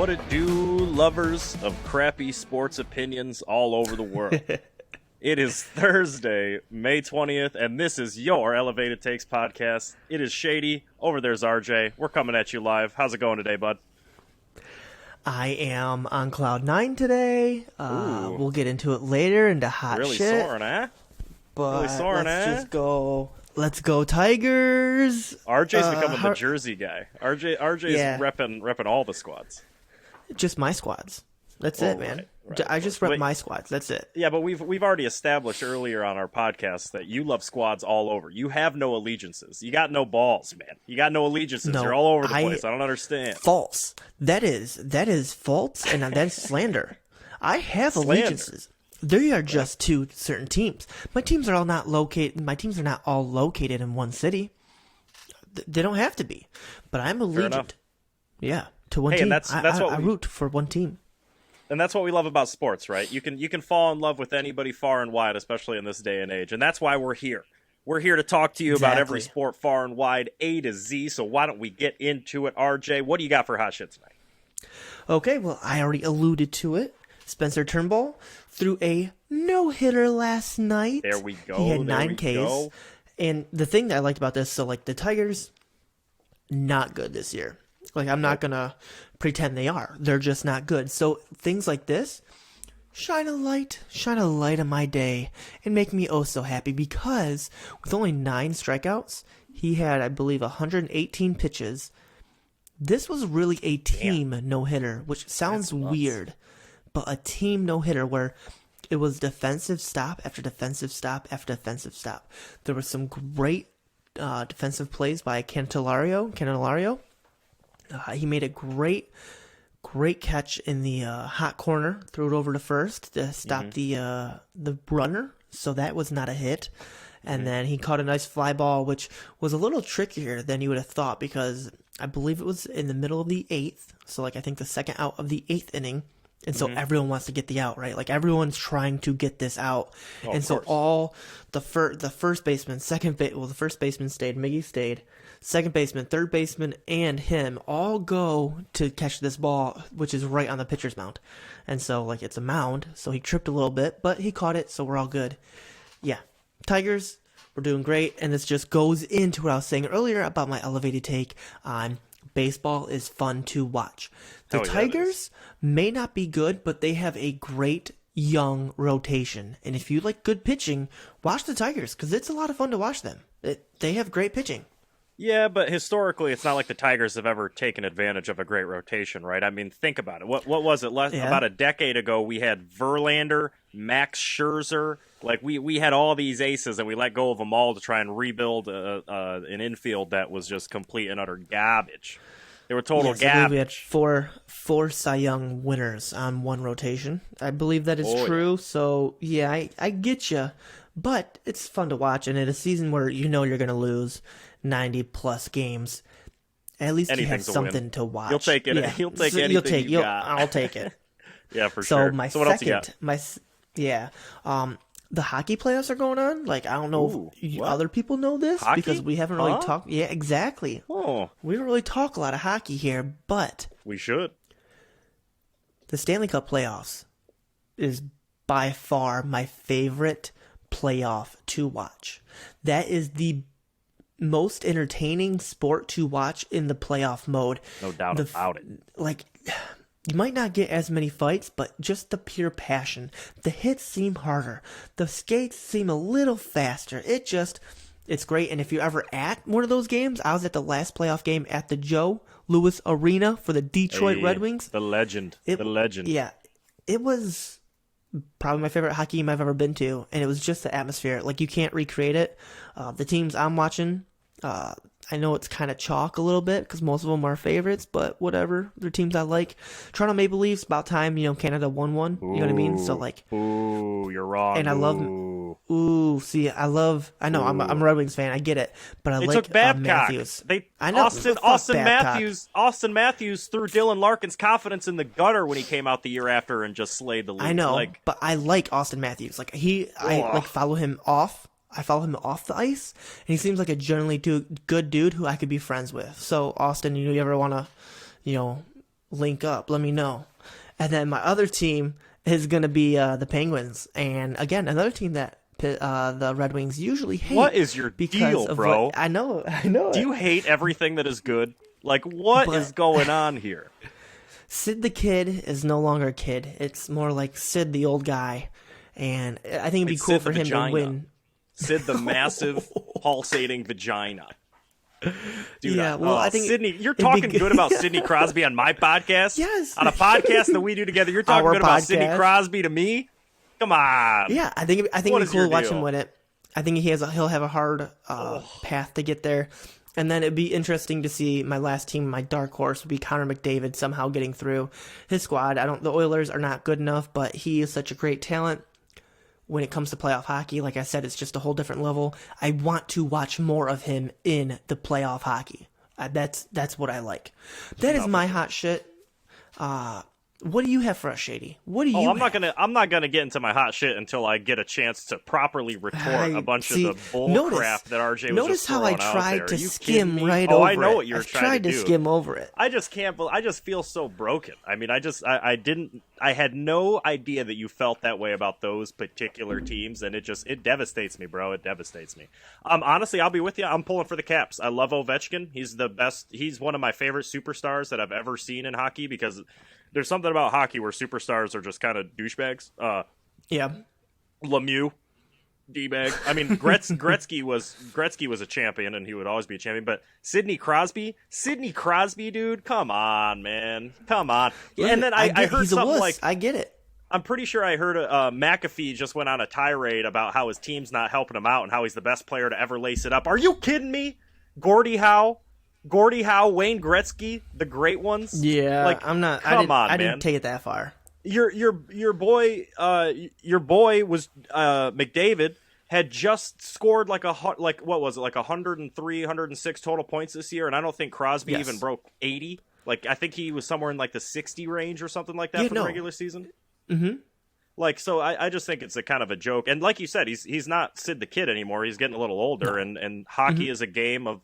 What it do, lovers of crappy sports opinions all over the world? It is Thursday, May 20th, and this is your Elevated Takes podcast. It is Shady. Over there's RJ. We're coming at you live. How's it going today, bud? I am on cloud 9 today. We'll get into it later, into hot really shit. Really soaring, eh? But really soaring, let's eh? just go. Let's go Tigers. RJ's becoming the Jersey guy. RJ's repping all the squads. Just my squads. That's it, man. Right. I just rep my squads. That's it. Yeah, but we've already established earlier on our podcast that you love squads all over. You have no allegiances. You got no balls, man. You got no allegiances. No, you're all over the place. I don't understand. False. That is false, and that is slander. I have allegiances. They are just to certain teams. My teams are not all located in one city. They don't have to be. But I'm allegiant. Yeah, to one team. And that's I root for one team. And that's what we love about sports, right? You can fall in love with anybody far and wide, especially in this day and age. And that's why we're here. We're here to talk to you about every sport far and wide, A to Z. So why don't we get into it, RJ? What do you got for hot shit tonight? Okay, well, I already alluded to it. Spencer Turnbull threw a no-hitter last night. There we go. He had 9 Ks. And the thing that I liked about this, so like the Tigers, not good this year. Like, I'm not going to pretend they are. They're just not good. So things like this, shine a light on my day and make me oh so happy, because with only 9 strikeouts, he had, I believe, 118 pitches. This was really a team no-hitter, which sounds weird, but a team no-hitter where it was defensive stop after defensive stop after defensive stop. There were some great defensive plays by Candelario. He made a great catch in the hot corner, threw it over to first to stop the runner, so that was not a hit. And then he caught a nice fly ball, which was a little trickier than you would have thought, because I believe it was in the middle of the 8th, so like I think the second out of the 8th inning. And so everyone wants to get the out, right? Like everyone's trying to get this out. And so all the first baseman, the first baseman stayed, Miggy stayed, second baseman, third baseman, and him all go to catch this ball, which is right on the pitcher's mound. And so like it's a mound, so he tripped a little bit, but he caught it, so we're all good. Yeah. Tigers, we're doing great. And this just goes into what I was saying earlier about my elevated take on baseball is fun to watch. The Tigers may not be good, but they have a great young rotation. And if you like good pitching, watch the Tigers, because it's a lot of fun to watch them. They have great pitching. Yeah, but historically, it's not like the Tigers have ever taken advantage of a great rotation, right? I mean, think about it. What was it? About a decade ago, we had Verlander, Max Scherzer. Like, we had all these aces, and we let go of them all to try and rebuild an infield that was just complete and utter garbage. They were total garbage. We had four Cy Young winners on one rotation. I believe that is true. Yeah. So, yeah, I get you. But it's fun to watch, and in a season where you know you're going to lose 90-plus games, at least you have something to watch. You'll take it. Yeah. You'll take anything you got. I'll take it. Yeah, for sure. What else you got? The hockey playoffs are going on. Like, I don't know if other people know this, hockey? Because we haven't really talked. Yeah, exactly. Oh. We don't really talk a lot of hockey here, but we should. The Stanley Cup playoffs is by far my favorite playoff to watch. That is the most entertaining sport to watch in the playoff mode. No doubt about it. Like, you might not get as many fights, but just the pure passion. The hits seem harder. The skates seem a little faster. It's great. And if you're ever at one of those games, I was at the last playoff game at the Joe Louis Arena for the Detroit Red Wings. The legend. The legend. Yeah. It was probably my favorite hockey game I've ever been to, and it was just the atmosphere. Like, you can't recreate it. The teams I'm watching, I know it's kind of chalk a little bit because most of them are favorites, but whatever. They're teams I like. Toronto Maple Leafs, about time, Canada won one. You know what I mean? So, like... Ooh, you're wrong. And I love... I know, I'm a Red Wings fan. I get it. But I took Matthews. I know. Austin Matthews threw Dylan Larkin's confidence in the gutter when he came out the year after and just slayed the Leafs. I know, but I like Austin Matthews. Like, I follow him off. I follow him off the ice, and he seems like a generally good dude who I could be friends with. So, Austin, you ever want to, link up. Let me know. And then my other team is going to be the Penguins. And again, another team that the Red Wings usually hate. What is your deal, bro? I know. Do you hate everything that is good? Like, what is going on here? Sid the Kid is no longer a kid. It's more like Sid the old guy. And I think it'd be cool for him to win. Sid the massive, pulsating vagina. Dude, yeah, well, I think Sidney, you're talking good about Sidney Crosby on my podcast? Yes. On a podcast that we do together, you're talking good about Sidney Crosby to me? Come on. Yeah, I think it'd be cool to watch him win it. I think he'll have a hard path to get there. And then it'd be interesting to see my last team, my dark horse, would be Connor McDavid somehow getting through his squad. The Oilers are not good enough, but he is such a great talent. When it comes to playoff hockey, like I said, it's just a whole different level. I want to watch more of him in the playoff hockey. That's what I like. That is my hot shit. What do you have for us, Shady? What do you? I'm not gonna get into my hot shit until I get a chance to properly retort a bunch of the bull crap that RJ was just throwing out there. Notice how I tried to skim over it. I know what you're trying to do. Skim over it. I just can't. I just feel so broken. I mean, I had no idea that you felt that way about those particular teams, and it devastates me, bro. It devastates me. Honestly, I'll be with you. I'm pulling for the Caps. I love Ovechkin. He's the best. He's one of my favorite superstars that I've ever seen in hockey because there's something about hockey where superstars are just kind of douchebags. Yeah. Lemieux, D-bag. I mean, Gretzky was a champion, and he would always be a champion. But Sidney Crosby, dude, come on, man, come on. Yeah, and then I heard something like, I get it. I'm pretty sure I heard McAfee just went on a tirade about how his team's not helping him out and how he's the best player to ever lace it up. Are you kidding me? Gordie Howe, Wayne Gretzky, the great ones. Yeah, like I'm not. I didn't take it that far. Your boy was McDavid had just scored like what was it, like 103, 106 total points this year, and I don't think Crosby even broke 80. Like I think he was somewhere in like the 60 range or something like that for the regular season. Mm-hmm. Like, so I just think it's a kind of a joke. And like you said, he's not Sid the Kid anymore. He's getting a little older, and hockey is a game of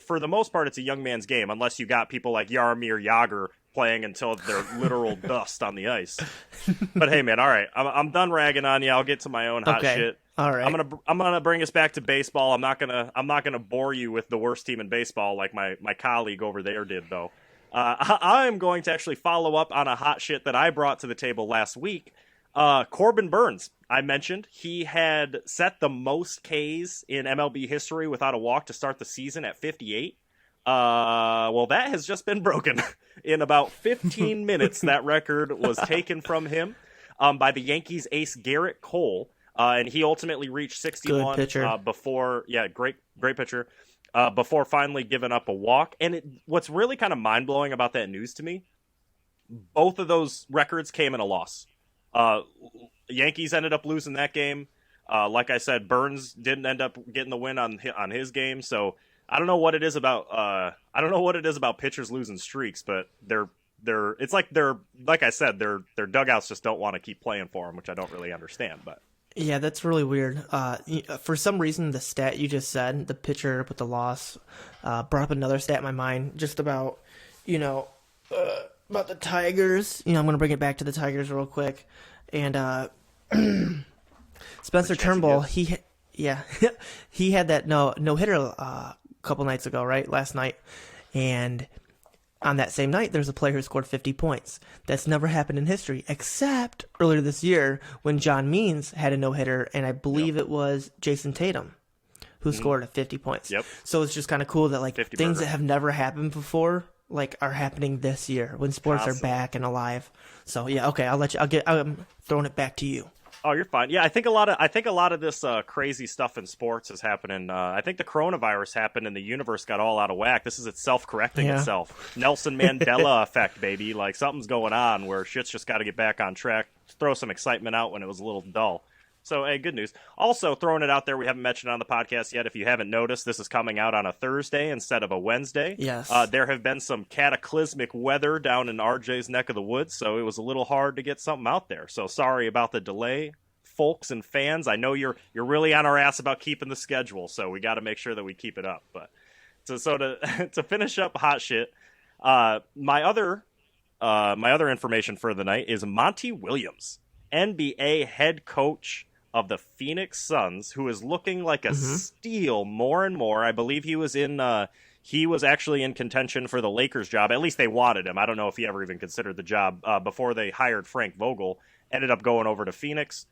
for the most part, it's a young man's game, unless you got people like Jaromir Jagr playing until they're literal dust on the ice. But hey, man, all right, I'm done ragging on you. I'll get to my own hot shit. All right, I'm gonna bring us back to baseball. I'm not gonna bore you with the worst team in baseball like my colleague over there did, though. I am going to actually follow up on a hot shit that I brought to the table last week. Corbin Burns, I mentioned, he had set the most Ks in MLB history without a walk to start the season at 58. Well, that has just been broken. In about 15 minutes, that record was taken from him by the Yankees ace Garrett Cole, and he ultimately reached 61 Good pitcher. Before, great pitcher, before finally giving up a walk. And what's really kind of mind-blowing about that news to me, both of those records came in a loss. Yankees ended up losing that game. Like I said, Burns didn't end up getting the win on his game. So I don't know what it is about pitchers losing streaks, but it's like like I said, their dugouts just don't want to keep playing for them, which I don't really understand. But yeah, that's really weird. For some reason, the stat you just said, the pitcher with the loss, brought up another stat in my mind, just about about the Tigers. I'm going to bring it back to the Tigers real quick. And Spencer Turnbull, he had that no hitter a couple nights ago, right? Last night. And on that same night, there's a player who scored 50 points. That's never happened in history, except earlier this year when John Means had a no-hitter, and I believe it was Jason Tatum who scored 50 points. Yep. So it's just kind of cool that things that have never happened before are happening this year when sports are back and alive. So yeah, okay, I'll let you. I'm throwing it back to you. Oh, you're fine. Yeah, I think a lot of this crazy stuff in sports is happening. I think the coronavirus happened and the universe got all out of whack. This is it self-correcting itself. Nelson Mandela effect, baby. Like something's going on where shit's just got to get back on track. Throw some excitement out when it was a little dull. So, hey, good news. Also, throwing it out there, we haven't mentioned on the podcast yet. If you haven't noticed, this is coming out on a Thursday instead of a Wednesday. Yes. There have been some cataclysmic weather down in RJ's neck of the woods, so it was a little hard to get something out there. So, sorry about the delay, folks and fans. I know you're really on our ass about keeping the schedule, so we got to make sure that we keep it up. But to finish up hot shit, my other my other information for the night is Monty Williams, NBA head coach of the Phoenix Suns, who is looking like a steal more and more. I believe he was actually in contention for the Lakers job. At least they wanted him. I don't know if he ever even considered the job before they hired Frank Vogel. Ended up going over to Phoenix.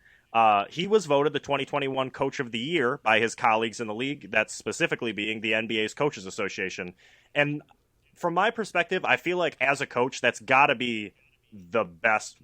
He was voted the 2021 Coach of the Year by his colleagues in the league, that's specifically being the NBA's Coaches Association. And from my perspective, I feel like as a coach, that's got to be the best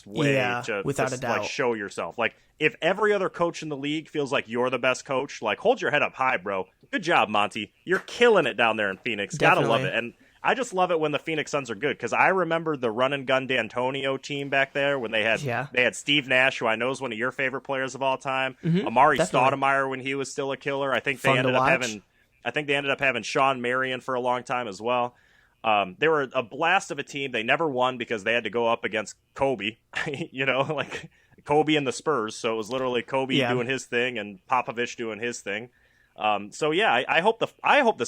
way to without a doubt. Like show yourself. Like if every other coach in the league feels like you're the best coach, like hold your head up high, bro. Good job, Monty. You're killing it down there in Phoenix. Definitely. Gotta love it. And I just love it when the Phoenix Suns are good, because I remember the run and gun D'Antonio team back there when they had Steve Nash, who I know is one of your favorite players of all time. Amari Stoudemire when he was still a killer. I think they ended up having Sean Marion for a long time as well. They were a blast of a team. They never won because they had to go up against Kobe, like Kobe and the Spurs. So it was literally Kobe doing his thing and Popovich doing his thing. I hope the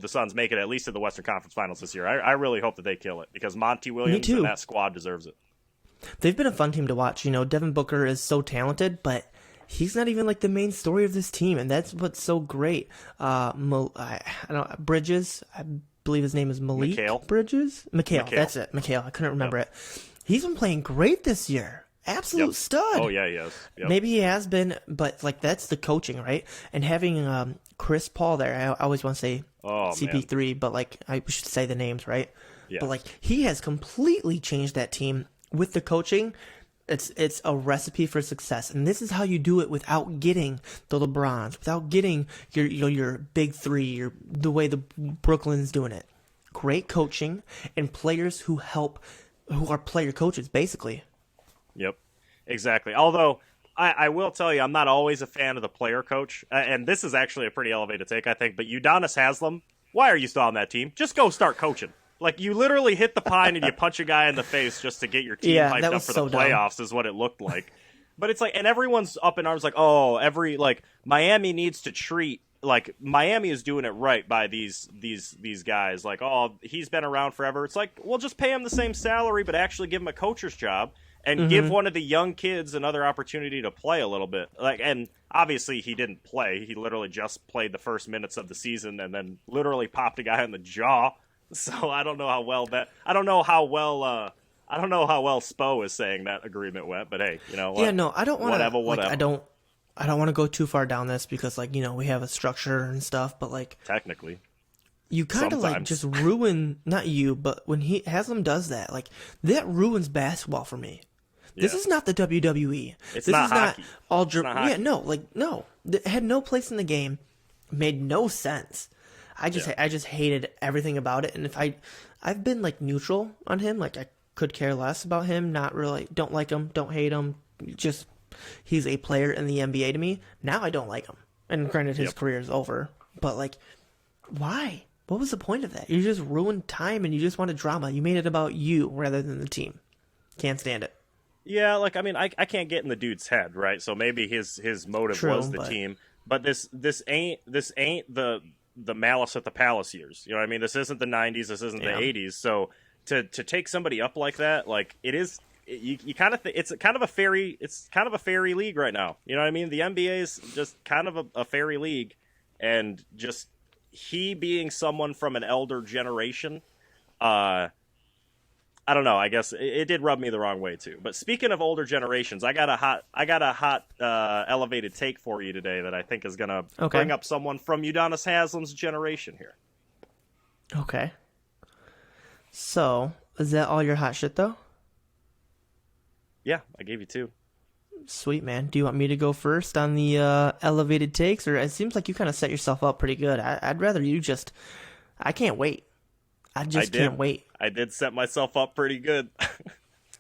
Suns make it at least to the Western Conference Finals this year. I really hope that they kill it, because Monty Williams and that squad deserves it. They've been a fun team to watch. Devin Booker is so talented, but he's not even like the main story of this team, and that's what's so great. Bridges, I believe his name is Malik Bridges. Mikal, that's it. Mikal, I couldn't remember it. He's been playing great this year. Absolute stud. Oh yeah, he has. Yep. Maybe he has been, but like that's the coaching, right? And having Chris Paul there, I always want to say CP3, but like I should say the names, right? Yeah. But like he has completely changed that team with the coaching. It's a recipe for success, and this is how you do it without getting the LeBrons, without getting your big three, the way the Brooklyn's doing it. Great coaching and players who are player coaches, basically. Yep, exactly. Although I will tell you, I'm not always a fan of the player coach, and this is actually a pretty elevated take, I think. But Udonis Haslem, why are you still on that team? Just go start coaching. Like, you literally hit the pine and you punch a guy in the face just to get your team hyped up for the playoffs, is what it looked like. But it's like, and everyone's up in arms like, Miami needs to treat, like, Miami is doing it right by these guys. Like, he's been around forever. It's like, well, just pay him the same salary, but actually give him a coach's job and give one of the young kids another opportunity to play a little bit. Like, and obviously he didn't play. He literally just played the first minutes of the season and then literally popped a guy in the jaw. So I don't know how well Spo is saying that agreement went, but hey, you know what? Yeah, no, I don't want to. Whatever. I don't want to go too far down this because, like, we have a structure and stuff, but like technically, you kind of like just ruin. Not you, but when Haslam does that, like that ruins basketball for me. Yeah. This is not the WWE. This is not hockey. No. It had no place in the game. Made no sense. I just hated everything about it, and if I've been like neutral on him, like I could care less about him, not really, don't like him, don't hate him, just he's a player in the NBA to me. Now I don't like him, and granted his career is over, but like, why? What was the point of that? You just ruined time, and you just wanted drama. You made it about you rather than the team. Can't stand it. Yeah, like I mean, I can't get in the dude's head, right? So maybe his motive was the team, but this ain't the Malice at the Palace years. You know what I mean? This isn't the 90s. This isn't the 80s. So to take somebody up like that, like you kind of it's kind of a fairy league right now. You know what I mean? The NBA is just kind of a fairy league, and just he being someone from an elder generation, I don't know. I guess it did rub me the wrong way too. But speaking of older generations, I got a hot elevated take for you today that I think is gonna bring up someone from Udonis Haslem's generation here. Okay. So is that all your hot shit though? Yeah, I gave you two. Sweet, man. Do you want me to go first on the elevated takes, or it seems like you kind of set yourself up pretty good? I'd rather you just. I can't wait. I can't wait. I did set myself up pretty good.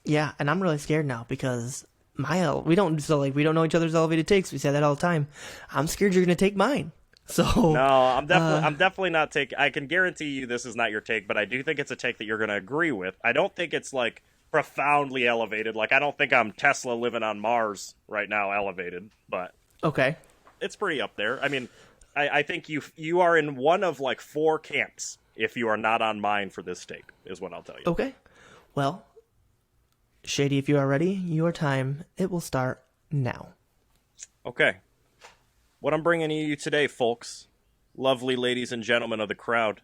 Yeah, and I'm really scared now because we don't know each other's elevated takes. We say that all the time. I'm scared you're going to take mine. So no, I'm definitely not taking. I can guarantee you this is not your take, but I do think it's a take that you're going to agree with. I don't think it's like profoundly elevated. Like I don't think I'm Tesla living on Mars right now elevated, but okay, it's pretty up there. I mean, I think you are in one of like four camps. if you are not on mine for this take, is what I'll tell you. Okay. Well, Shady, if you are ready, your time, it will start now. Okay. What I'm bringing you today, folks, lovely ladies and gentlemen of the crowd,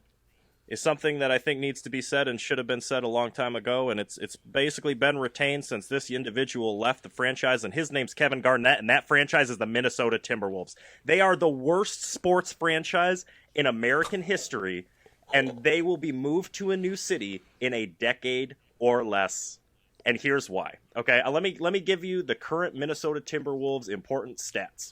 is something that I think needs to be said and should have been said a long time ago, and it's basically been retained since this individual left the franchise, and his name's Kevin Garnett, and that franchise is the Minnesota Timberwolves. They are the worst sports franchise in American history, and they will be moved to a new city in a decade or less. And here's why. Okay, let me give you the current Minnesota Timberwolves important stats.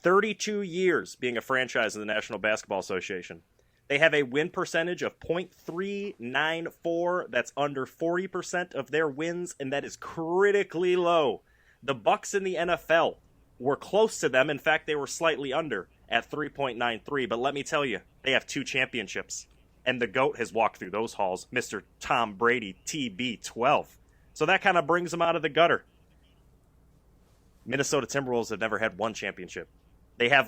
32 years being a franchise in the National Basketball Association. They have a win percentage of .394. That's under 40% of their wins, and that is critically low. The Bucks in the NFL were close to them. In fact, they were slightly under at 3.93. But let me tell you, they have 2 championships. And the GOAT has walked through those halls, Mr. Tom Brady, TB12. So that kind of brings them out of the gutter. Minnesota Timberwolves have never had 1 championship. They have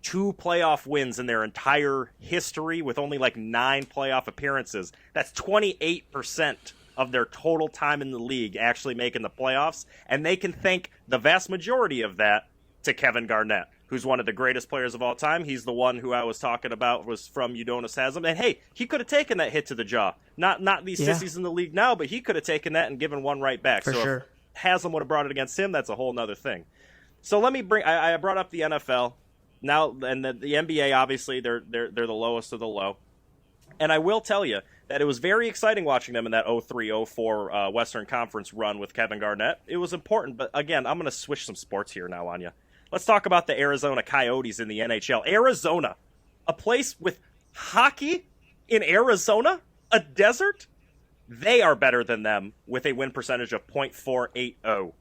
2 playoff wins in their entire history with only 9 playoff appearances. That's 28% of their total time in the league actually making the playoffs. And they can thank the vast majority of that to Kevin Garnett, who's one of the greatest players of all time. He's the one who I was talking about was from Udonis Haslem. And hey, he could have taken that hit to the jaw. Not these sissies in the league now, but he could have taken that and given one right back. For sure. If Haslem would have brought it against him, that's a whole nother thing. So let me bring, I brought up the NFL. Now, and the NBA, obviously, they're the lowest of the low. And I will tell you that it was very exciting watching them in that 03-04 Western Conference run with Kevin Garnett. It was important, but again, I'm going to switch some sports here now on you. Let's talk about the Arizona Coyotes in the NHL. Arizona, a place with hockey in Arizona, a desert? They are better than them with a win percentage of .480.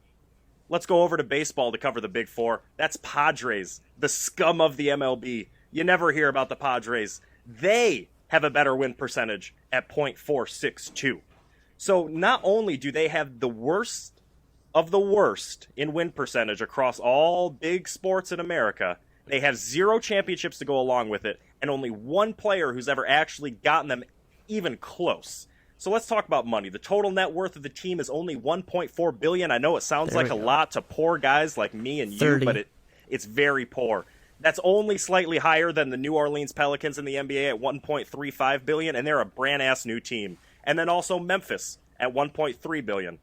Let's go over to baseball to cover the Big Four. That's Padres, the scum of the MLB. You never hear about the Padres. They have a better win percentage at .462. So not only do they have the worst of the worst in win percentage across all big sports in America, they have 0 championships to go along with it, and only 1 player who's ever actually gotten them even close. So let's talk about money. The total net worth of the team is only $1.4 billion. I know it sounds like a lot to poor guys like me and you, 30. but it's very poor. That's only slightly higher than the New Orleans Pelicans in the NBA at $1.35 billion, and they're a brand-ass new team. And then also Memphis at $1.3 billion.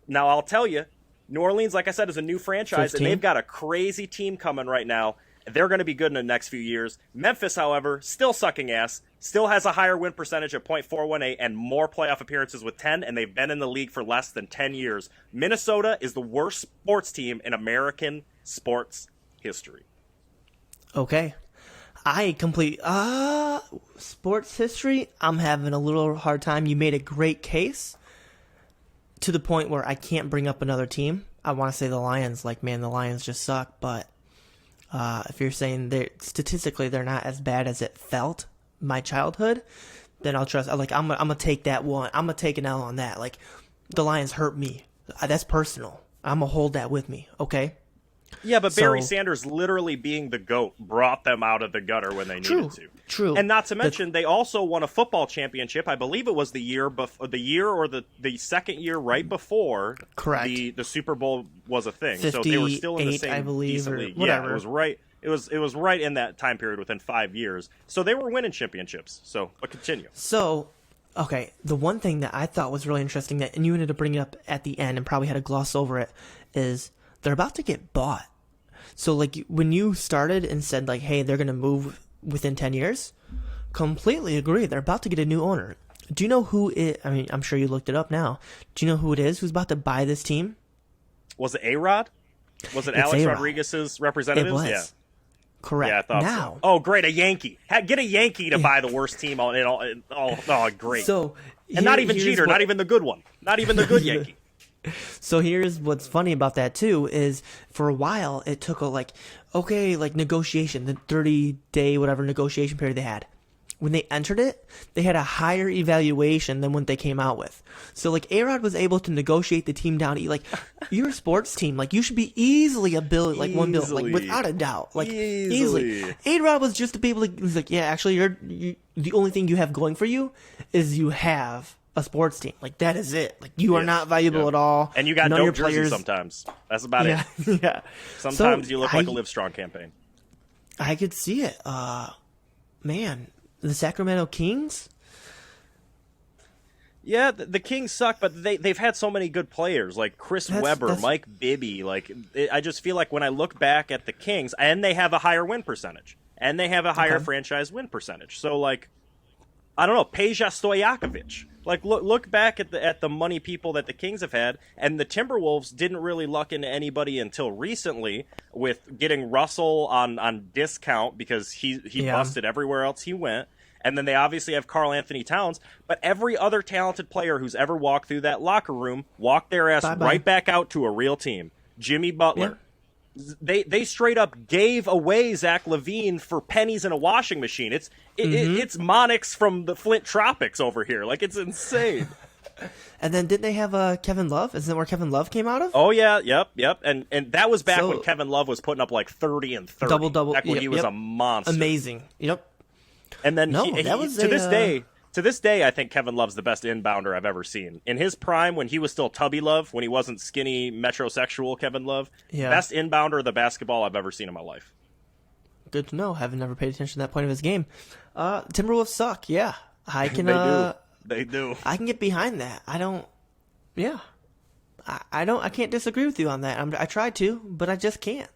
Now, I'll tell you, New Orleans, like I said, is a new franchise, 15. and they've got a crazy team coming right now. They're going to be good in the next few years. Memphis, however, still sucking ass, still has a higher win percentage of .418 and more playoff appearances with 10, and they've been in the league for less than 10 years. Minnesota is the worst sports team in American sports history. Okay. Sports history, I'm having a little hard time. You made a great case to the point where I can't bring up another team. I want to say the Lions, the Lions just suck, but if you're saying statistically they're not as bad as it felt my childhood, then I'll trust. I'm gonna take that one. I'm gonna take an L on that. The Lions hurt me. That's personal. I'm gonna hold that with me. Okay. Yeah, but Barry Sanders literally being the GOAT brought them out of the gutter when they needed to. True. And not to mention, they also won a football championship. I believe it was the year or the second year right before correct. The Super Bowl was a thing. 58, so they were still in the same I believe, decent or league. whatever. Yeah, it was right. It was right in that time period within 5 years. So they were winning championships. So, but continue. So, okay, the one thing that I thought was really interesting and you ended up bringing up at the end and probably had to gloss over it, is they're about to get bought. So, when you started and said, hey, they're going to move within 10 years, completely agree. They're about to get a new owner. Do you know who it? I mean, I'm sure you looked it up now. Do you know who it is who's about to buy this team? Was it A-Rod? Was it Alex A-Rod. Rodriguez's representatives? It was. Yeah. Correct. Yeah, I thought now, so. Oh, great, a Yankee. Get a Yankee to buy the worst team. Oh, great. So, and not even Jeter, not even the good one. Not even the good Yankee. So here's what's funny about that too is for a while it took negotiation, the 30-day whatever negotiation period they had. when they entered it, they had a higher evaluation than what they came out with. So, like, A-Rod was able to negotiate the team down. Like, you're a sports team. Like, you should be easily a billion, like, $1 billion, like, without a doubt. Like, easily. A-Rod was just to be able to, he's like, yeah, actually, the only thing you have going for you is you have a sports team. Like, that is it. Like, you are not valuable at all. And you got dope jerseys sometimes. That's about it. Yeah. Sometimes you look like a Live Strong campaign. I could see it. Man, the Sacramento Kings? Yeah, the Kings suck, but they've had so many good players, like Chris Webber, Mike Bibby. Like, I just feel like when I look back at the Kings, and they have a higher win percentage, and they have a higher franchise win percentage. So, like, I don't know, Peja Stojakovic. Like, look back at the money people that the Kings have had, and the Timberwolves didn't really luck into anybody until recently with getting Russell on discount because he busted everywhere else he went. And then they obviously have Karl Anthony Towns, but every other talented player who's ever walked through that locker room walked their ass right back out to a real team. Jimmy Butler. Yeah. They straight up gave away Zach LaVine for pennies in a washing machine. It's Monix from the Flint Tropics over here. Like, it's insane. And then didn't they have Kevin Love? Isn't that where Kevin Love came out of? Oh yeah, yep. And that was back when Kevin Love was putting up like 30 and 30. Double. Back when he was a monster. Amazing. Yep. And then to this day, I think Kevin Love's the best inbounder I've ever seen. In his prime, when he was still Tubby Love, when he wasn't skinny metrosexual Kevin Love, best inbounder of the basketball I've ever seen in my life. Good to know. Having never paid attention to that point of his game. Timberwolves suck. Yeah, I can. They do. I can get behind that. I don't. Yeah, I don't. I can't disagree with you on that. I tried to, but I just can't.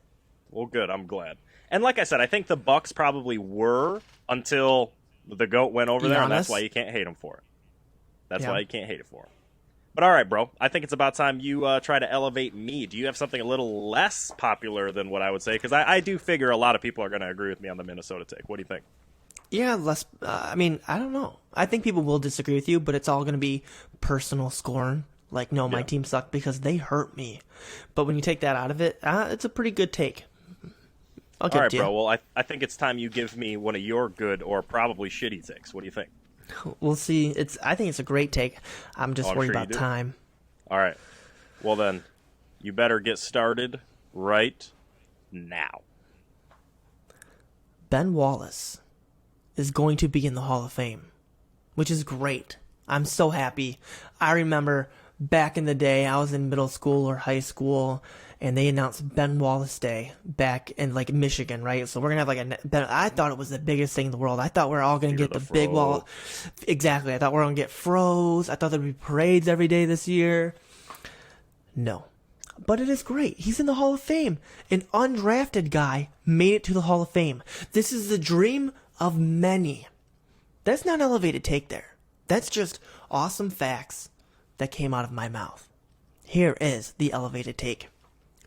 Well, good. I'm glad. And like I said, I think the Bucks probably were until the GOAT went over there, and that's why you can't hate him for it. That's why you can't hate it for him. But all right, bro. I think it's about time you try to elevate me. Do you have something a little less popular than what I would say? Because I do figure a lot of people are going to agree with me on the Minnesota take. What do you think? Yeah, less. I mean, I don't know. I think people will disagree with you, but it's all going to be personal scorn. Like, no, my team sucked because they hurt me. But when you take that out of it, it's a pretty good take. All right, bro. Well, I think it's time you give me one of your good or probably shitty takes. What do you think? We'll see. I think it's a great take. I'm just worried about time. All right. Well, then, you better get started right now. Ben Wallace is going to be in the Hall of Fame, which is great. I'm so happy. I remember back in the day, I was in middle school or high school, and they announced Ben Wallace Day back in, like, Michigan, right? So we're going to have, like, I thought it was the biggest thing in the world. I thought we were all going to get the big wall. Exactly. I thought we were going to get froze. I thought there'd be parades every day this year. No. But it is great. He's in the Hall of Fame. An undrafted guy made it to the Hall of Fame. This is the dream of many. That's not an elevated take there. That's just awesome facts that came out of my mouth. Here is the elevated take.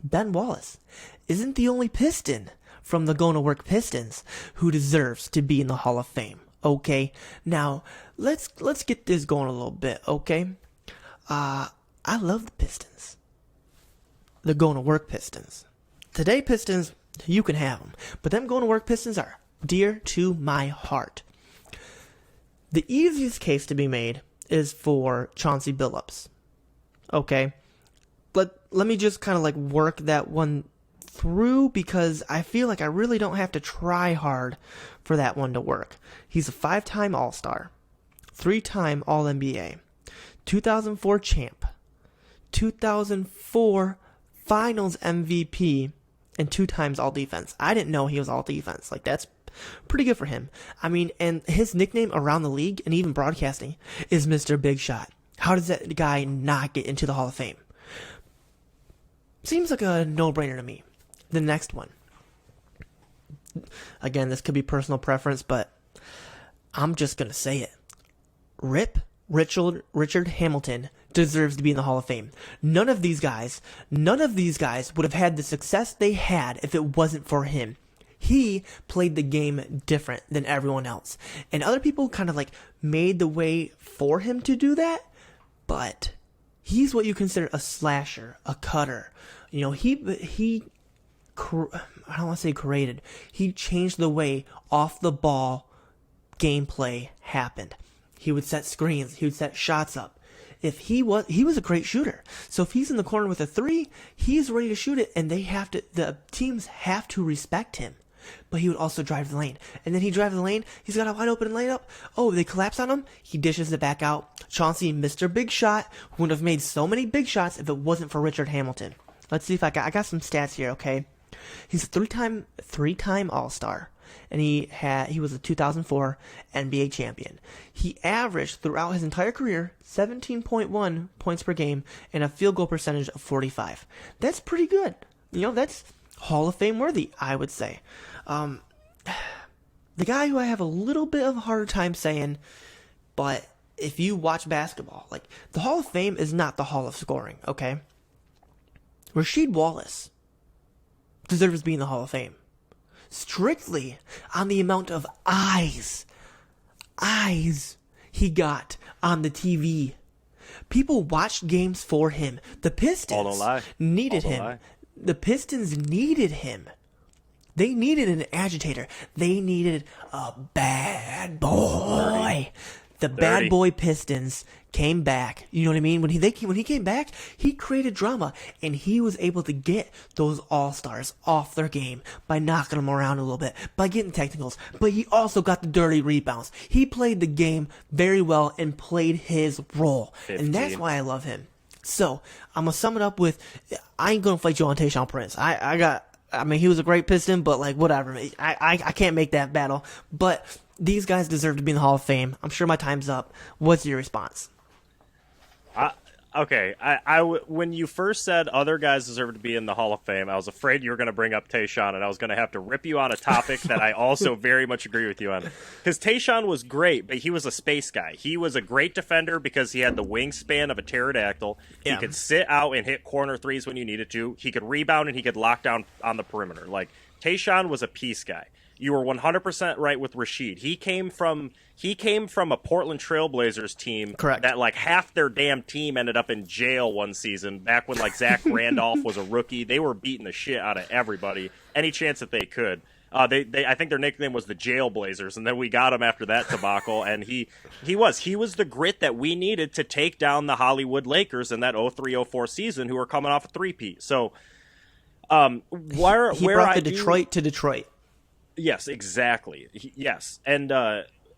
Ben Wallace isn't the only Piston from the Gonna Work Pistons who deserves to be in the Hall of Fame. Okay, now let's get this going a little bit. Okay, I love the Pistons, the Gonna Work Pistons. Today Pistons, you can have them, but them Gonna Work Pistons are dear to my heart. The easiest case to be made is for Chauncey Billups. Okay. Let me just kind of like work that one through because I feel like I really don't have to try hard for that one to work. He's a 5-time All-Star, 3-time All-NBA, 2004 champ, 2004 Finals MVP, and 2 times All-Defense. I didn't know he was All-Defense. Like, that's pretty good for him. I mean, and his nickname around the league and even broadcasting is Mr. Big Shot. How does that guy not get into the Hall of Fame? Seems like a no-brainer to me. The next one. Again, this could be personal preference, but I'm just going to say it. Richard Hamilton deserves to be in the Hall of Fame. None of these guys would have had the success they had if it wasn't for him. He played the game different than everyone else. And other people kind of like made the way for him to do that, but he's what you consider a slasher, a cutter. You know, I don't want to say created. He changed the way off the ball gameplay happened. He would set screens. He would set shots up. If he was a great shooter. So if he's in the corner with a 3, he's ready to shoot it, and the teams have to respect him. But he would also drive the lane. And then he drives the lane, he's got a wide open layup. Oh, they collapse on him, he dishes it back out. Chauncey, Mr. Big Shot, would have made so many big shots if it wasn't for Richard Hamilton. Let's see if I got some stats here, okay? He's a three-time All-Star. And he was a 2004 NBA champion. He averaged throughout his entire career 17.1 points per game and a field goal percentage of 45. That's pretty good. That's Hall of Fame worthy, I would say. The guy who I have a little bit of a harder time saying, but if you watch basketball, like, the Hall of Fame is not the Hall of Scoring, okay? Rasheed Wallace deserves to be in the Hall of Fame. Strictly on the amount of eyes he got on the TV. People watched games for him. The Pistons needed him. The Pistons needed him. They needed an agitator. They needed a bad boy. The bad boy Pistons came back. You know what I mean? When he came back, he created drama, and he was able to get those all-stars off their game by knocking them around a little bit, by getting technicals. But he also got the dirty rebounds. He played the game very well and played his role. 15. And that's why I love him. So, I'm going to sum it up with, I ain't going to fight you on Tayshaun Prince. I mean, he was a great Piston, but, like, whatever. I can't make that battle. But these guys deserve to be in the Hall of Fame. I'm sure my time's up. What's your response? Okay, when you first said other guys deserve to be in the Hall of Fame, I was afraid you were going to bring up Tayshaun, and I was going to have to rip you on a topic that I also very much agree with you on. Because Tayshaun was great, but he was a space guy. He was a great defender because he had the wingspan of a pterodactyl. Yeah. He could sit out and hit corner threes when you needed to. He could rebound, and he could lock down on the perimeter. Like, Tayshaun was a piece guy. You were 100% right with Rasheed. He came from a Portland Trailblazers team. Correct. That, like, half their damn team ended up in jail one season back when, like, Zach Randolph was a rookie. They were beating the shit out of everybody any chance that they could. I think their nickname was the Jailblazers, and then we got him after that debacle. And he was the grit that we needed to take down the Hollywood Lakers in that 03-04 season, who were coming off a three-peat. So, he brought the Detroit to Detroit. Yes, exactly. Yes. And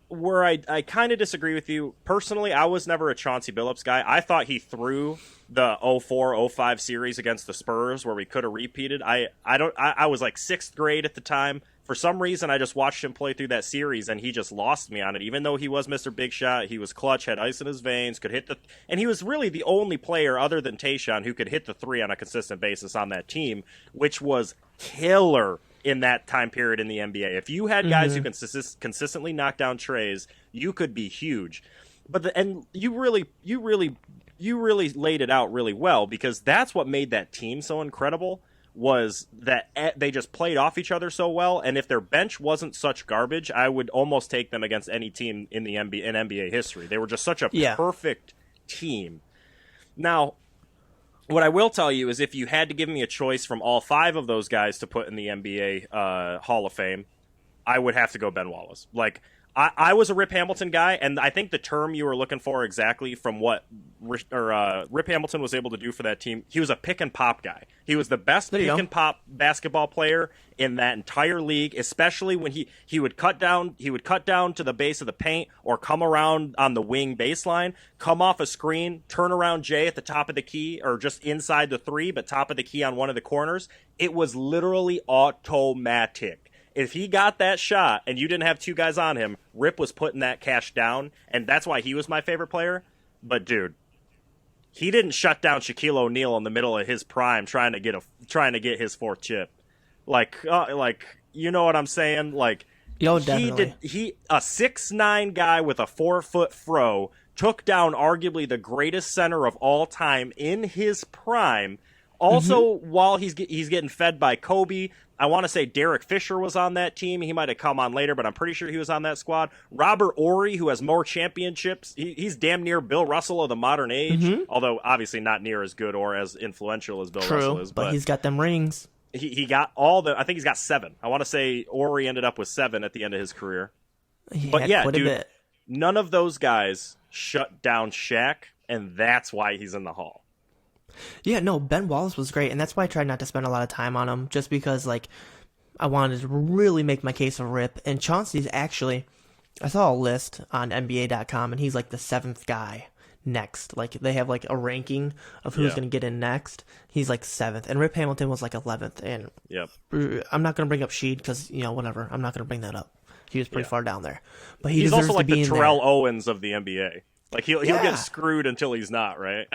where I kind of disagree with you, personally, I was never a Chauncey Billups guy. I thought he threw the 04-05 series against the Spurs where we could have repeated. I was like 6th grade at the time. For some reason, I just watched him play through that series, and he just lost me on it. Even though he was Mr. Big Shot, he was clutch, had ice in his veins, could hit and he was really the only player other than Tayshaun who could hit the 3 on a consistent basis on that team, which was killer in that time period in the NBA. If you had guys who can consistently knock down trays, you could be huge. And you really laid it out really well, because that's what made that team so incredible, was that they just played off each other so well. And if their bench wasn't such garbage, I would almost take them against any team in the NBA history. They were just such a perfect team. Now, what I will tell you is, if you had to give me a choice from all 5 of those guys to put in the NBA Hall of Fame, I would have to go Ben Wallace. Like, I was a Rip Hamilton guy, and I think the term you were looking for exactly from what Rip Hamilton was able to do for that team, he was a pick-and-pop guy. He was the best pick-and-pop basketball player in that entire league, especially when he would cut down to the base of the paint or come around on the wing baseline, come off a screen, turn around Jay at the top of the key, or just inside the 3, but top of the key on one of the corners. It was literally automatic. If he got that shot and you didn't have 2 guys on him, Rip was putting that cash down, and that's why he was my favorite player. But, dude, he didn't shut down Shaquille O'Neal in the middle of his prime trying to get his 4th chip. Like, you know what I'm saying? Like, definitely. He a 6'9" guy with a 4-foot fro took down arguably the greatest center of all time in his prime. Also, while he's getting fed by Kobe, I want to say Derek Fisher was on that team. He might have come on later, but I'm pretty sure he was on that squad. Robert Horry, who has more championships. He's damn near Bill Russell of the modern age, although obviously not near as good or as influential as Bill Russell is. But he's got them rings. He got I think he's got 7. I want to say Horry ended up with 7 at the end of his career. But yeah, dude, none of those guys shut down Shaq, and that's why he's in the Hall. Yeah, no, Ben Wallace was great, and that's why I tried not to spend a lot of time on him, just because, like, I wanted to really make my case for Rip. And Chauncey's actually, I saw a list on NBA.com, and he's like the 7th guy next. Like, they have like a ranking of who's going to get in next. He's like 7th, and Rip Hamilton was like 11th. And I'm not going to bring up Sheed because, you know, whatever. I'm not going to bring that up. He was pretty far down there. But he's also like to the Terrell Owens of the NBA. Like, he'll get screwed until he's not, right?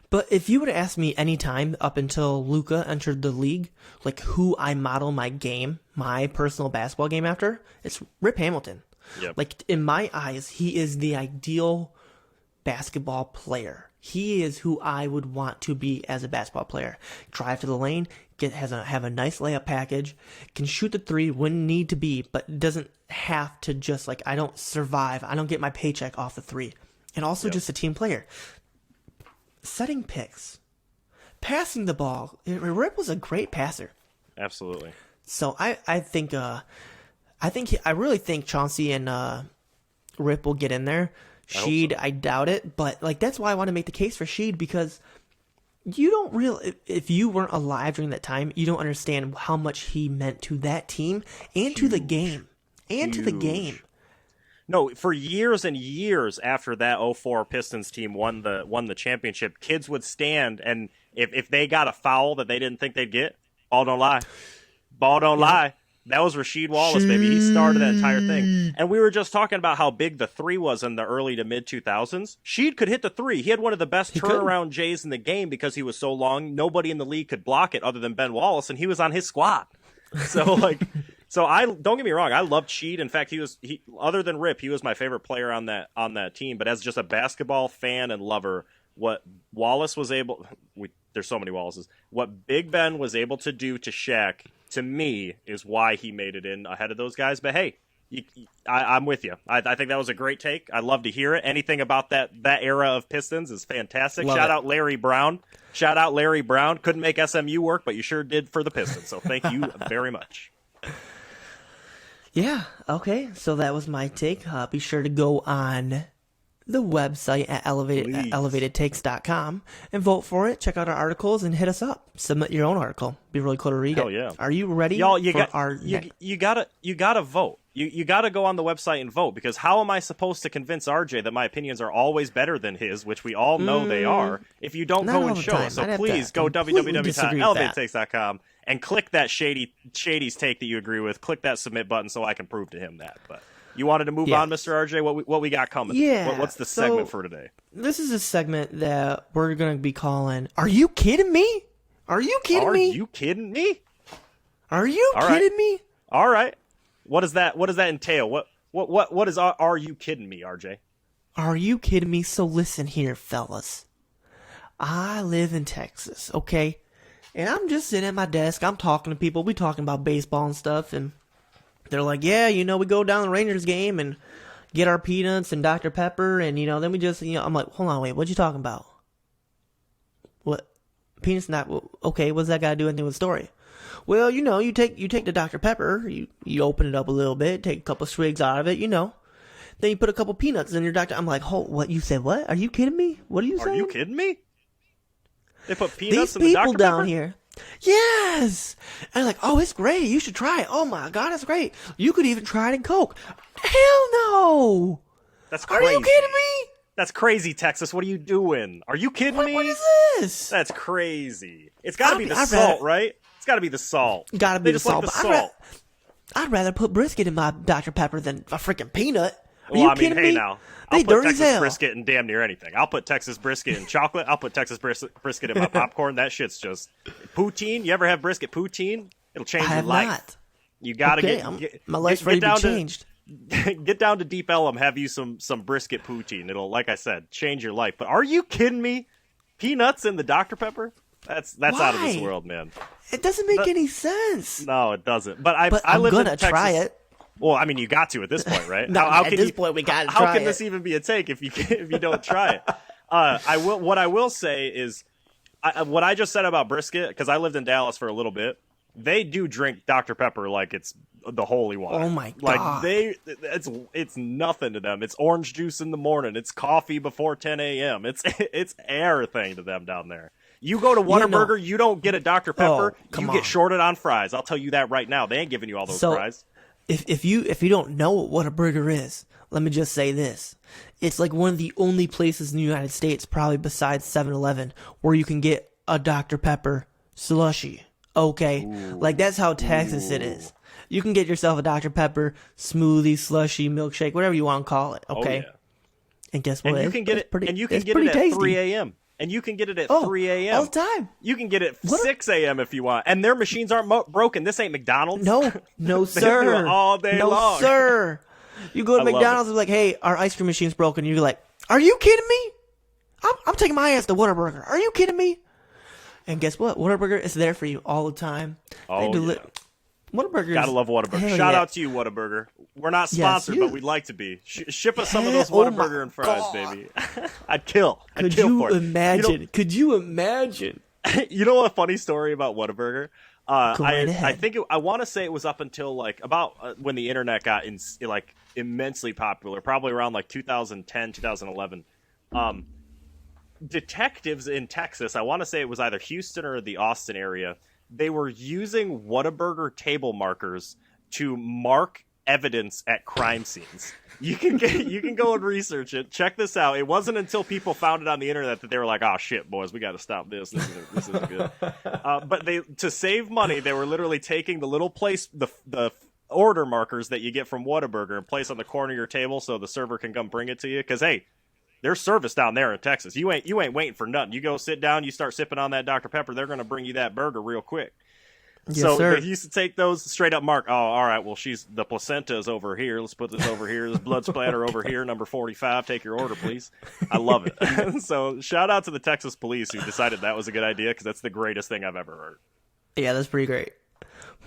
But if you would have asked me any time up until Luka entered the league, like who I model my game, my personal basketball game after, it's Rip Hamilton. Yep. Like, in my eyes, he is the ideal basketball player. He is who I would want to be as a basketball player. Drive to the lane, have a nice layup package, can shoot the three when need to be, but doesn't have to just, like, I don't survive. I don't get my paycheck off the three. And also just a team player. Setting picks. Passing the ball. Rip was a great passer. Absolutely. So I really think Chauncey and Rip will get in there. Sheed, I doubt it, but like that's why I want to make the case for Sheed, because you don't really, if you weren't alive during that time, you don't understand how much he meant to that team and to the game. And to the game. No, for years and years after that '04 Pistons team won the championship, kids would stand, and if they got a foul that they didn't think they'd get, ball don't lie. That was Rasheed Wallace, baby. He started that entire thing. And we were just talking about how big the three was in the early to mid 2000s. Sheed could hit the three. He had one of the best turnaround J's in the game because he was so long. Nobody in the league could block it other than Ben Wallace, and he was on his squad. So I don't get me wrong, I loved Sheed. In fact, he other than Rip, he was my favorite player on that team. But as just a basketball fan and lover, what Wallace was able, there's so many Wallaces. What Big Ben was able to do to Shaq, to me, is why he made it in ahead of those guys. But hey, I'm with you. I think that was a great take. I love to hear it. Anything about that era of Pistons is fantastic. Shout out Larry Brown. Couldn't make SMU work, but you sure did for the Pistons. So thank you very much. Yeah, okay. So that was my take. Be sure to go on the website at elevatedtakes.com and vote for it. Check out our articles and hit us up. Submit your own article. Be really cool to read it. Yeah. Are you ready? Y'all, you gotta vote. You gotta go on the website and vote, because how am I supposed to convince RJ that my opinions are always better than his, which we all know they are, if you don't go and show us? So please go www.elevatedtakes.com and click that Shady's take that you agree with. Click that submit button so I can prove to him that. But you wanted to move on, Mr. RJ? What we got coming? Yeah. What's the segment for today? This is a segment that we're going to be calling, Are You Kidding Me? Are you kidding me? Are you kidding me? Are you kidding me? All right. What does that entail? What is Are You Kidding Me, RJ? Are you kidding me? So listen here, fellas. I live in Texas, okay? And I'm just sitting at my desk. I'm talking to people. We talking about baseball and stuff. And they're like, yeah, we go down the Rangers game and get our peanuts and Dr. Pepper. And, then we just, I'm like, hold on, wait, what you talking about? What? Peanuts not, okay, what's that got to do anything with the story? Well, you take the Dr. Pepper, you open it up a little bit, take a couple swigs out of it, Then you put a couple peanuts in your Dr. I'm like, what? You said what? Are you kidding me? What are you saying? Are you kidding me? They put peanuts in the Dr. Pepper? These people down here. Yes! And they're like, oh, it's great. You should try it. Oh my God, it's great. You could even try it in Coke. Hell no! That's crazy. Are you kidding me? That's crazy, Texas. What are you doing? Are you kidding me? What is this? That's crazy. It's got to be the salt, right? It's got to be the salt. Got to be the salt. Like the salt. I'd rather put brisket in my Dr. Pepper than a freaking peanut. Are you kidding me? Now. I'll put Texas brisket in damn near anything. I'll put Texas brisket in chocolate. I'll put Texas brisket in my popcorn. That shit's just poutine. You ever have brisket poutine? It'll change your life. Not. You gotta get my life's ready to be changed. Get down to Deep Ellum. Have you some brisket poutine? It'll, like I said, change your life. But are you kidding me? Peanuts in the Dr. Pepper? That's out of this world, man. It doesn't make any sense. No, it doesn't. But I I'm live in gonna Texas. Try it. Well, I mean, you got to at this point, right? At this point, we got to try it. How can this even be a take if you don't try it? What I will say is, what I just said about brisket, because I lived in Dallas for a little bit. They do drink Dr. Pepper like it's the holy water. Oh my god! Like it's nothing to them. It's orange juice in the morning. It's coffee before 10 a.m. It's everything to them down there. You go to Whataburger, you don't get a Dr. Pepper. You get shorted on fries. I'll tell you that right now. They ain't giving you all those fries. If you don't know what Whataburger is, let me just say this: it's like one of the only places in the United States, probably besides 7-Eleven, where you can get a Dr. Pepper slushy. Okay, like that's how Texas it is. You can get yourself a Dr. Pepper smoothie, slushy, milkshake, whatever you want to call it. Okay, and guess what? And you can get it. And you can get it at 3 a.m. And you can get it at 3 a.m. all the time. You can get it at 6 a.m. if you want. And their machines aren't broken. This ain't McDonald's. No, sir. They do it all day long. No, sir. You go to McDonald's and be like, hey, our ice cream machine's broken. You're like, are you kidding me? I'm taking my ass to Whataburger. Are you kidding me? And guess what? Whataburger is there for you all the time. Whataburger. Gotta love Whataburger. Shout out to you, Whataburger. We're not sponsored, but we'd like to be. Ship us some of those Whataburger and fries, baby. I'd kill. Could you imagine? Could you imagine? You know a funny story about Whataburger? I think I want to say it was up until like about when the internet got immensely popular, probably around like 2010, 2011. Detectives in Texas, I want to say it was either Houston or the Austin area, they were using Whataburger table markers to mark evidence at crime scenes. You can go and research it. Check this out. It wasn't until people found it on the internet that they were like, "Oh shit, boys, we got to stop this. This isn't good." But to save money, they were literally taking the little the order markers that you get from Whataburger and place on the corner of your table so the server can come bring it to you. Because hey, there's service down there in Texas. You ain't waiting for nothing. You go sit down, you start sipping on that Dr. Pepper, they're going to bring you that burger real quick. Yes, so sir. they used to take those straight up mark. Oh, all right, well, the placenta is over here. Let's put this over here. This blood splatter over here, number 45. Take your order, please. I love it. So shout out to the Texas police who decided that was a good idea because that's the greatest thing I've ever heard. Yeah, that's pretty great.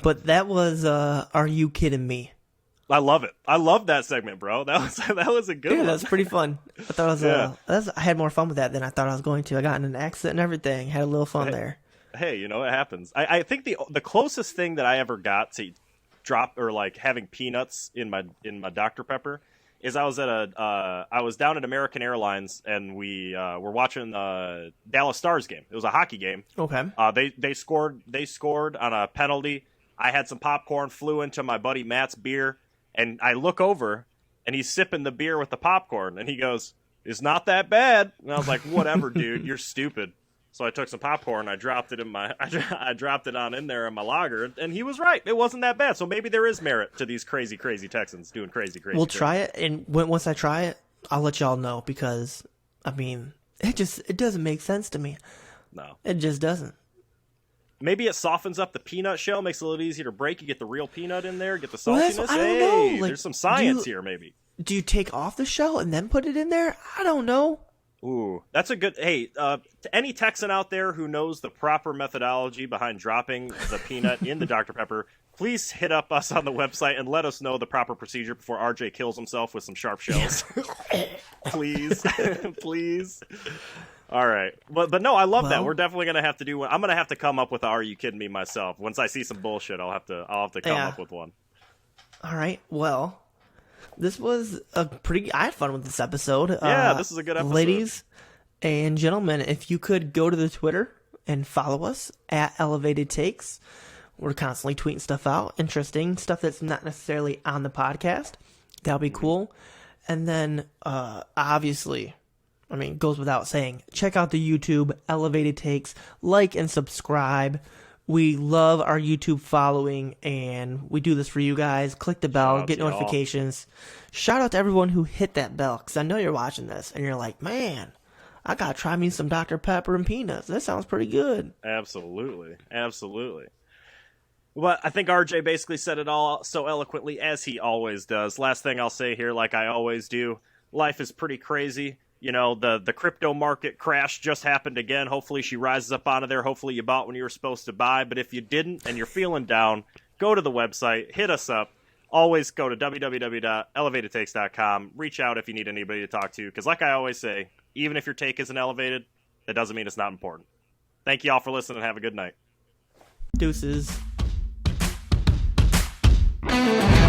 But that was, Are You Kidding Me? I love it. I love that segment, bro. That was a good one. Yeah, that's pretty fun. I thought it was I had more fun with that than I thought I was going to. I got in an accident and everything. Had a little fun there. Hey, it happens. I think the closest thing that I ever got to drop or like having peanuts in my Dr. Pepper is I was down at American Airlines and we were watching the Dallas Stars game. It was a hockey game. Okay. They scored on a penalty. I had some popcorn, flew into my buddy Matt's beer. And I look over, and he's sipping the beer with the popcorn, and he goes, "It's not that bad." And I was like, "Whatever, dude, you're stupid." So I took some popcorn, I dropped it I dropped it on in there in my lager, and he was right. It wasn't that bad. So maybe there is merit to these crazy, crazy Texans doing crazy. We'll try it, and once I try it, I'll let y'all know because, I mean, it doesn't make sense to me. No, it just doesn't. Maybe it softens up the peanut shell, makes it a little easier to break. You get the real peanut in there, get the saltiness. Well, I don't know. Like, there's some science here, maybe. Do you take off the shell and then put it in there? I don't know. Ooh, that's a good... Hey, to any Texan out there who knows the proper methodology behind dropping the peanut in the Dr. Pepper, please hit up us on the website and let us know the proper procedure before RJ kills himself with some sharp shells. Please. Please. All right. But no, I love that. We're definitely going to have to do one. I'm going to have to come up with a Are You Kidding Me myself. Once I see some bullshit, I'll have to come up with one. All right. Well, this was I had fun with this episode. Yeah, this is a good episode. Ladies and gentlemen, if you could go to the Twitter and follow us at Elevated Takes. We're constantly tweeting stuff out, interesting stuff that's not necessarily on the podcast. That'll be cool. And then, obviously, I mean, it goes without saying, check out the YouTube, Elevated Takes, like and subscribe. We love our YouTube following, and we do this for you guys. Click the bell, get notifications. Shout out to everyone who hit that bell, because I know you're watching this, and you're like, man, I got to try me some Dr. Pepper and peanuts. That sounds pretty good. Absolutely. Well, I think RJ basically said it all so eloquently, as he always does. Last thing I'll say here, like I always do, life is pretty crazy. The crypto market crash just happened again. Hopefully she rises up out of there. Hopefully you bought when you were supposed to buy. But if you didn't and you're feeling down, go to the website, hit us up. Always go to www.elevatedtakes.com. Reach out if you need anybody to talk to. Because like I always say, even if your take isn't elevated, that doesn't mean it's not important. Thank you all for listening and have a good night. Deuces. Bye.